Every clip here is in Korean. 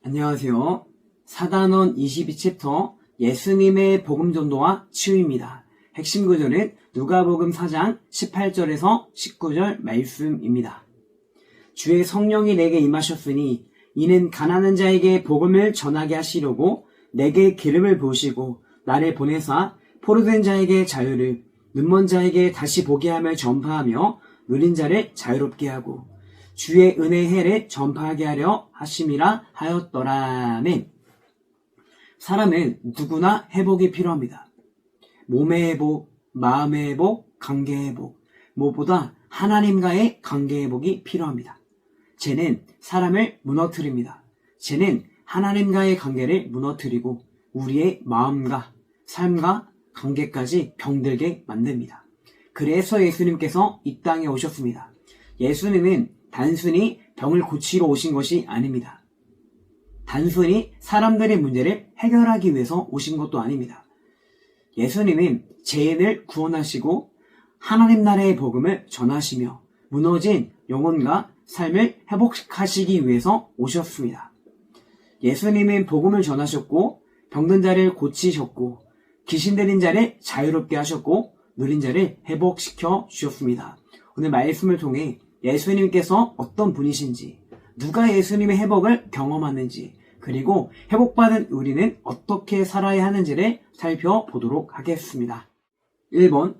안녕하세요. 사단원 22챕터 예수님의 복음 전도와 치유입니다. 핵심 구절은 누가복음 4장 18절에서 19절 말씀입니다. 주의 성령이 내게 임하셨으니 이는 가난한 자에게 복음을 전하게 하시려고 내게 기름을 부으시고 나를 보내사 포로된 자에게 자유를, 눈먼 자에게 다시 보게 함을 전파하며 누린 자를 자유롭게 하고 주의 은혜의 해를 전파하게 하려 하심이라 하였더라멘. 사람은 누구나 회복이 필요합니다. 몸의 회복, 마음의 회복, 관계의 회복, 무엇보다 하나님과의 관계 회복이 필요합니다. 죄는 사람을 무너뜨립니다. 죄는 하나님과의 관계를 무너뜨리고 우리의 마음과 삶과 관계까지 병들게 만듭니다. 그래서 예수님께서 이 땅에 오셨습니다. 예수님은 단순히 병을 고치러 오신 것이 아닙니다. 단순히 사람들의 문제를 해결하기 위해서 오신 것도 아닙니다. 예수님은 죄인을 구원하시고 하나님 나라의 복음을 전하시며 무너진 영혼과 삶을 회복하시기 위해서 오셨습니다. 예수님은 복음을 전하셨고 병든 자를 고치셨고 귀신 들린 자를 자유롭게 하셨고 누린 자를 회복시켜 주셨습니다. 오늘 말씀을 통해 예수님께서 어떤 분이신지, 누가 예수님의 회복을 경험하는지, 그리고 회복받은 우리는 어떻게 살아야 하는지를 살펴보도록 하겠습니다. 1번,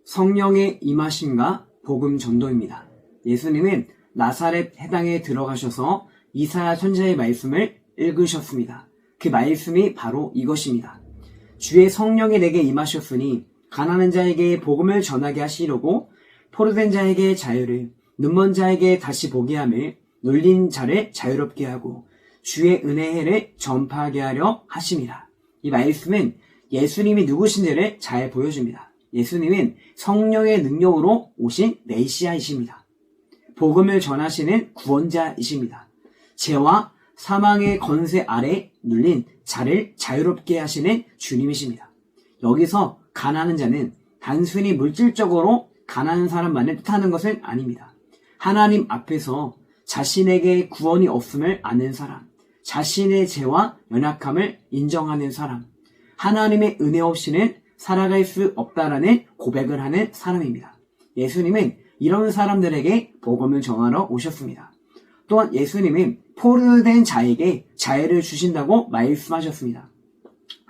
성령의 임하심과 복음 전도입니다. 예수님은 나사렛 해당에 들어가셔서 이사야 선지자의 말씀을 읽으셨습니다. 그 말씀이 바로 이것입니다. 주의 성령이 내게 임하셨으니 가난한 자에게 복음을 전하게 하시려고 포로된 자에게 자유를, 눈먼 자에게 다시 보게 함을, 눌린 자를 자유롭게 하고 주의 은혜의 해를 전파하게 하려 하심이라. 이 말씀은 예수님이 누구신지를 잘 보여줍니다. 예수님은 성령의 능력으로 오신 메시아이십니다. 복음을 전하시는 구원자이십니다. 죄와 사망의 권세 아래 눌린 자를 자유롭게 하시는 주님이십니다. 여기서 가난한 자는 단순히 물질적으로 가난한 사람만을 뜻하는 것은 아닙니다. 하나님 앞에서 자신에게 구원이 없음을 아는 사람, 자신의 죄와 연약함을 인정하는 사람, 하나님의 은혜 없이는 살아갈 수 없다라는 고백을 하는 사람입니다. 예수님은 이런 사람들에게 복음을 전하러 오셨습니다. 또한 예수님은 포로된 자에게 자유를 주신다고 말씀하셨습니다.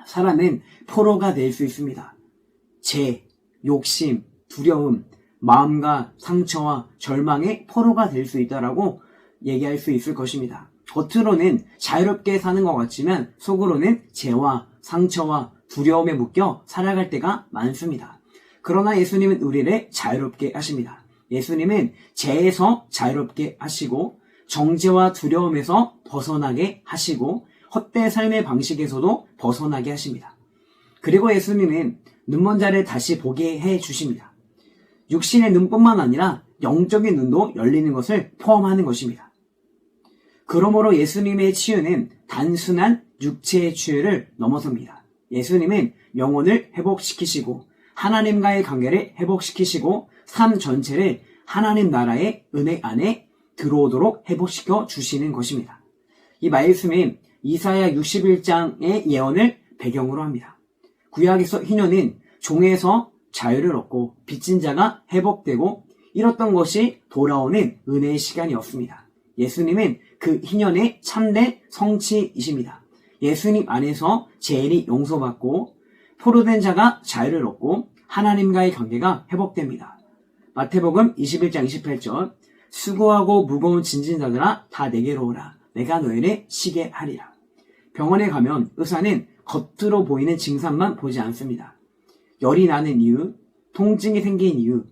사람은 포로가 될 수 있습니다. 죄, 욕심, 두려움, 마음과 상처와 절망의 포로가 될 수 있다라고 얘기할 수 있을 것입니다. 겉으로는 자유롭게 사는 것 같지만 속으로는 죄와 상처와 두려움에 묶여 살아갈 때가 많습니다. 그러나 예수님은 우리를 자유롭게 하십니다. 예수님은 죄에서 자유롭게 하시고 정죄와 두려움에서 벗어나게 하시고 헛된 삶의 방식에서도 벗어나게 하십니다. 그리고 예수님은 눈먼 자를 다시 보게 해 주십니다. 육신의 눈뿐만 아니라 영적인 눈도 열리는 것을 포함하는 것입니다. 그러므로 예수님의 치유는 단순한 육체의 치유를 넘어섭니다. 예수님은 영혼을 회복시키시고 하나님과의 관계를 회복시키시고 삶 전체를 하나님 나라의 은혜 안에 들어오도록 회복시켜 주시는 것입니다. 이 말씀은 이사야 61장의 예언을 배경으로 합니다. 구약에서 희년은 종에서 자유를 얻고 빚진 자가 회복되고 잃었던 것이 돌아오는 은혜의 시간이었습니다. 예수님은 그 희년의 참된 성취이십니다. 예수님 안에서 죄인이 용서받고 포로된 자가 자유를 얻고 하나님과의 관계가 회복됩니다. 마태복음 21장 28절 수고하고 무거운 짐진 자들아 다 내게로 오라. 내가 너희를 쉬게 하리라. 병원에 가면 의사는 겉으로 보이는 증상만 보지 않습니다. 열이 나는 이유, 통증이 생긴 이유,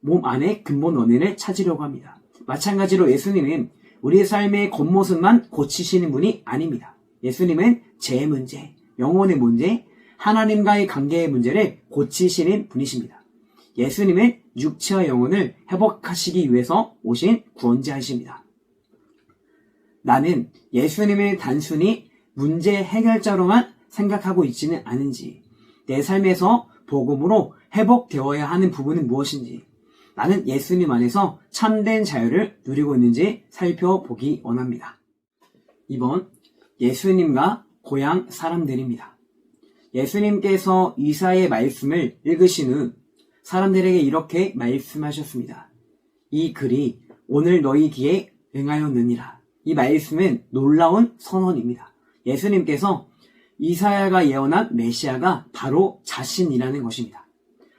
몸 안의 근본 원인을 찾으려고 합니다. 마찬가지로 예수님은 우리의 삶의 겉모습만 고치시는 분이 아닙니다. 예수님은 죄의 문제, 영혼의 문제, 하나님과의 관계의 문제를 고치시는 분이십니다. 예수님은 육체와 영혼을 회복하시기 위해서 오신 구원자이십니다. 나는 예수님을 단순히 문제 해결자로만 생각하고 있지는 않은지, 내 삶에서 복음으로 회복되어야 하는 부분은 무엇인지, 나는 예수님 안에서 참된 자유를 누리고 있는지 살펴보기 원합니다. 2번 예수님과 고향 사람들입니다. 예수님께서 이사야의 말씀을 읽으신 후 사람들에게 이렇게 말씀하셨습니다. 이 글이 오늘 너희 귀에 응하였느니라. 이 말씀은 놀라운 선언입니다. 예수님께서 이사야가 예언한 메시아가 바로 자신이라는 것입니다.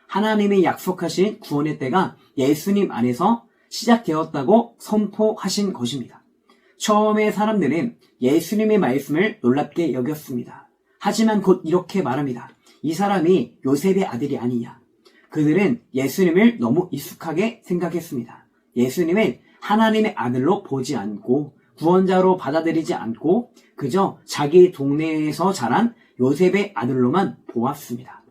하나님이 약속하신 구원의 때가 예수님 안에서 시작되었다고 선포하신 것입니다. 처음에 사람들은 예수님의 말씀을 놀랍게 여겼습니다. 하지만 곧 이렇게 말합니다. 이 사람이 요셉의 아들이 아니냐. 그들은 예수님을 너무 익숙하게 생각했습니다. 예수님은 하나님의 아들로 보지 않고 구원자로 받아들이지 않고 그저 자기 동네에서 자란 요셉의 아들로만 보았습니다.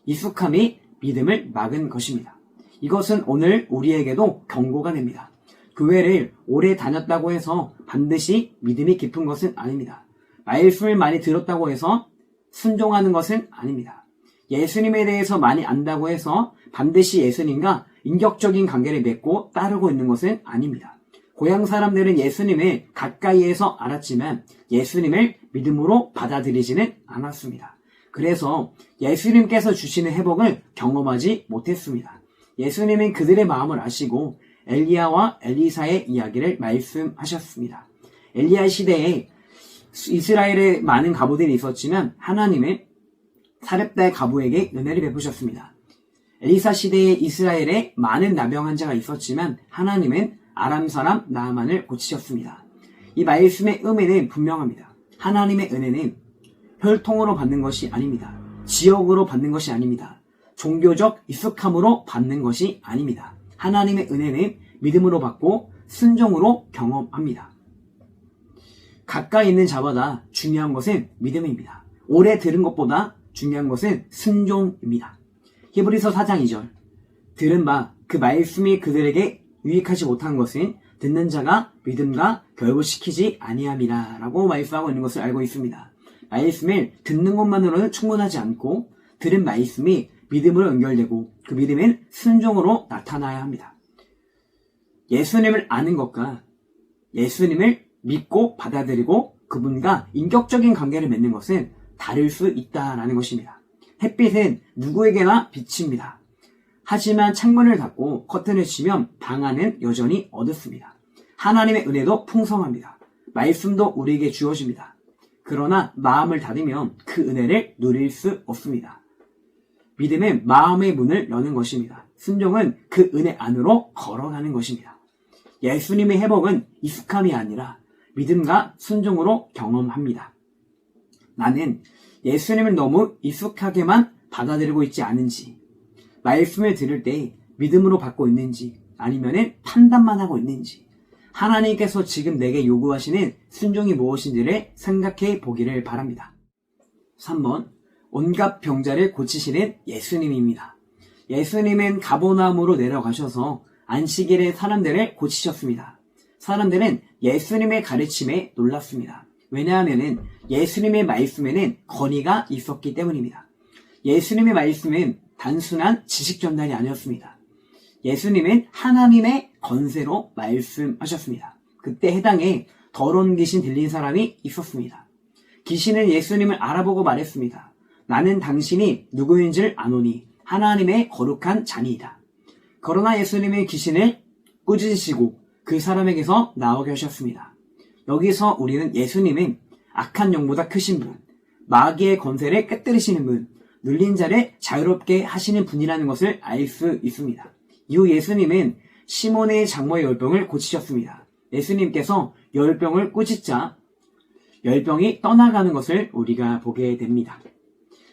익숙함이 믿음을 막은 것입니다. 이것은 오늘 우리에게도 경고가 됩니다. 교회를 오래 다녔다고 해서 반드시 믿음이 깊은 것은 아닙니다. 말씀을 많이 들었다고 해서 순종하는 것은 아닙니다. 예수님에 대해서 많이 안다고 해서 반드시 예수님과 인격적인 관계를 맺고 따르고 있는 것은 아닙니다. 고향 사람들은 예수님을 가까이에서 알았지만 예수님을 믿음으로 받아들이지는 않았습니다. 그래서 예수님께서 주시는 회복을 경험하지 못했습니다. 예수님은 그들의 마음을 아시고 엘리야와 엘리사의 이야기를 말씀하셨습니다. 엘리야 시대에 이스라엘에 많은 가부들이 있었지만 하나님은 사렙다의 가부에게 은혜를 베푸셨습니다. 엘리사 시대에 이스라엘에 많은 나병 환자가 있었지만 하나님은 아람 사람 나아만을 고치셨습니다. 이 말씀의 의미는 분명합니다. 하나님의 은혜는 혈통으로 받는 것이 아닙니다. 지역으로 받는 것이 아닙니다. 종교적 익숙함으로 받는 것이 아닙니다. 하나님의 은혜는 믿음으로 받고 순종으로 경험합니다. 가까이 있는 자보다 중요한 것은 믿음입니다. 오래 들은 것보다 중요한 것은 순종입니다. 히브리서 4장 2절 들은 바 그 말씀이 그들에게 유익하지 못한 것은 듣는 자가 믿음과 결부시키지 아니함이라 라고 말씀하고 있는 것을 알고 있습니다. 말씀을 듣는 것만으로는 충분하지 않고 들은 말씀이 믿음으로 연결되고 그 믿음은 순종으로 나타나야 합니다. 예수님을 아는 것과 예수님을 믿고 받아들이고 그분과 인격적인 관계를 맺는 것은 다를 수 있다라는 것입니다. 햇빛은 누구에게나 비칩니다. 하지만 창문을 닫고 커튼을 치면 방 안은 여전히 어둡습니다. 하나님의 은혜도 풍성합니다. 말씀도 우리에게 주어집니다. 그러나 마음을 닫으면 그 은혜를 누릴 수 없습니다. 믿음은 마음의 문을 여는 것입니다. 순종은 그 은혜 안으로 걸어가는 것입니다. 예수님의 회복은 익숙함이 아니라 믿음과 순종으로 경험합니다. 나는 예수님을 너무 익숙하게만 받아들이고 있지 않은지, 말씀을 들을 때 믿음으로 받고 있는지, 아니면 판단만 하고 있는지, 하나님께서 지금 내게 요구하시는 순종이 무엇인지를 생각해 보기를 바랍니다. 3번, 온갖 병자를 고치시는 예수님입니다. 예수님은 가버나움으로 내려가셔서 안식일에 사람들을 고치셨습니다. 사람들은 예수님의 가르침에 놀랐습니다. 왜냐하면 예수님의 말씀에는 권위가 있었기 때문입니다. 예수님의 말씀은 단순한 지식 전달이 아니었습니다. 예수님은 하나님의 권세로 말씀하셨습니다. 그때 해당에 더러운 귀신 들린 사람이 있었습니다. 귀신은 예수님을 알아보고 말했습니다. 나는 당신이 누구인지를 아노니 하나님의 거룩한 자니이다. 그러나 예수님의 귀신을 꾸짖으시고 그 사람에게서 나오게 하셨습니다. 여기서 우리는 예수님은 악한 영보다 크신 분, 마귀의 권세를 깨뜨리시는 분, 눌린 자를 자유롭게 하시는 분이라는 것을 알 수 있습니다. 이후 예수님은 시몬의 장모의 열병을 고치셨습니다. 예수님께서 열병을 꾸짖자 열병이 떠나가는 것을 우리가 보게 됩니다.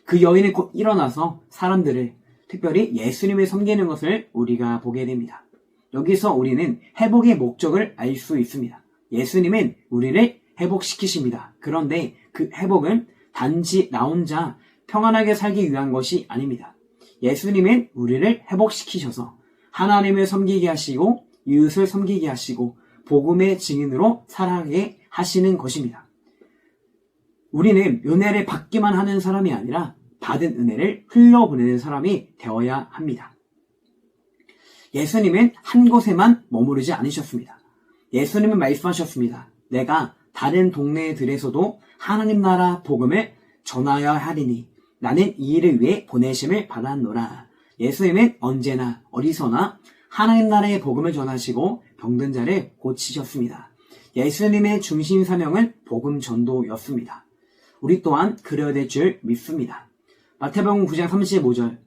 그 여인은 곧 일어나서 사람들을, 특별히 예수님을 섬기는 것을 우리가 보게 됩니다. 여기서 우리는 회복의 목적을 알 수 있습니다. 예수님은 우리를 회복시키십니다. 그런데 그 회복은 단지 나 혼자 평안하게 살기 위한 것이 아닙니다. 예수님은 우리를 회복시키셔서 하나님을 섬기게 하시고 이웃을 섬기게 하시고 복음의 증인으로 살아가게 하시는 것입니다. 우리는 은혜를 받기만 하는 사람이 아니라 받은 은혜를 흘려보내는 사람이 되어야 합니다. 예수님은 한 곳에만 머무르지 않으셨습니다. 예수님은 말씀하셨습니다. 내가 다른 동네들에서도 하나님 나라 복음을 전하여야 하리니 나는 이 일을 위해 보내심을 받았노라. 예수님은 언제나 어디서나 하나님 나라의 복음을 전하시고 병든 자를 고치셨습니다. 예수님의 중심 사명은 복음 전도였습니다. 우리 또한 그래야 될 줄 믿습니다. 마태복음 9장 35절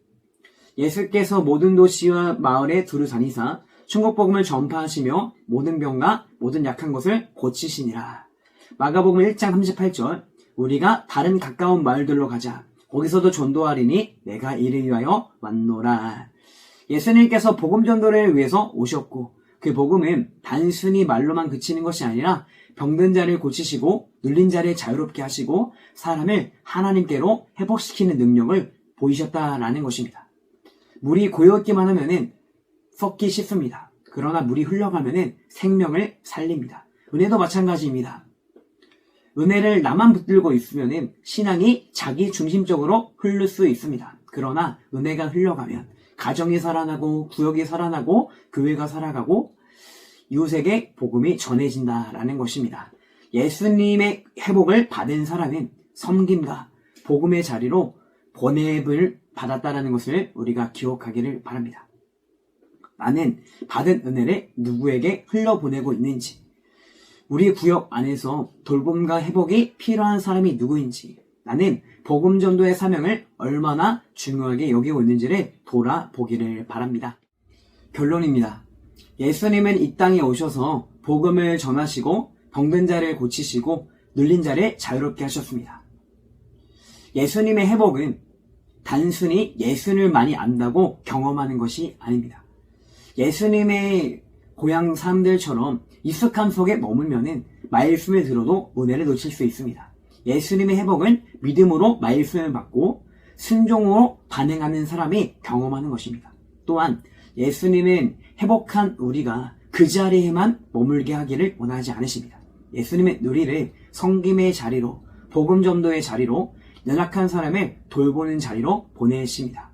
예수께서 모든 도시와 마을에 두루 다니사 천국복음을 전파하시며 모든 병과 모든 약한 것을 고치시니라. 마가복음 1장 38절 우리가 다른 가까운 마을들로 가자. 거기서도 전도하리니 내가 이를 위하여 왔노라. 예수님께서 복음 전도를 위해서 오셨고 그 복음은 단순히 말로만 그치는 것이 아니라 병든 자를 고치시고 눌린 자를 자유롭게 하시고 사람을 하나님께로 회복시키는 능력을 보이셨다라는 것입니다. 물이 고여있기만 하면은 썩기 쉽습니다. 그러나 물이 흘러가면은 생명을 살립니다. 은혜도 마찬가지입니다. 은혜를 나만 붙들고 있으면은 신앙이 자기 중심적으로 흐를 수 있습니다. 그러나 은혜가 흘러가면 가정이 살아나고 구역이 살아나고 교회가 살아가고 이웃에게 복음이 전해진다라는 것입니다. 예수님의 회복을 받은 사람은 섬김과 복음의 자리로 보냄을 받았다라는 것을 우리가 기억하기를 바랍니다. 나는 받은 은혜를 누구에게 흘려보내고 있는지, 우리 구역 안에서 돌봄과 회복이 필요한 사람이 누구인지, 나는 복음 전도의 사명을 얼마나 중요하게 여기고 있는지를 돌아보기를 바랍니다. 결론입니다. 예수님은 이 땅에 오셔서 복음을 전하시고 병든 자를 고치시고 눌린 자를 자유롭게 하셨습니다. 예수님의 회복은 단순히 예수님을 많이 안다고 경험하는 것이 아닙니다. 예수님의 고향 사람들처럼 익숙함 속에 머물면은 말씀을 들어도 은혜를 놓칠 수 있습니다. 예수님의 회복은 믿음으로 말씀을 받고 순종으로 반응하는 사람이 경험하는 것입니다. 또한 예수님은 회복한 우리가 그 자리에만 머물게 하기를 원하지 않으십니다. 예수님의 우리를 섬김의 자리로, 복음 전도의 자리로, 연약한 사람을 돌보는 자리로 보내십니다.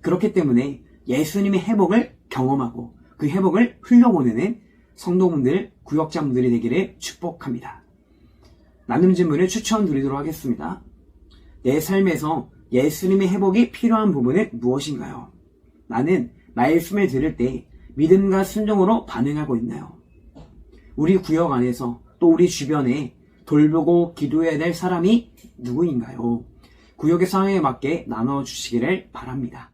그렇기 때문에 예수님의 회복을 경험하고 그 회복을 흘려보내는 성도분들, 구역장분들이 되기를 축복합니다. 나눔 질문을 추천드리도록 하겠습니다. 내 삶에서 예수님의 회복이 필요한 부분은 무엇인가요? 나는 말씀을 들을 때 믿음과 순종으로 반응하고 있나요? 우리 구역 안에서 또 우리 주변에 돌보고 기도해야 될 사람이 누구인가요? 구역의 상황에 맞게 나눠주시기를 바랍니다.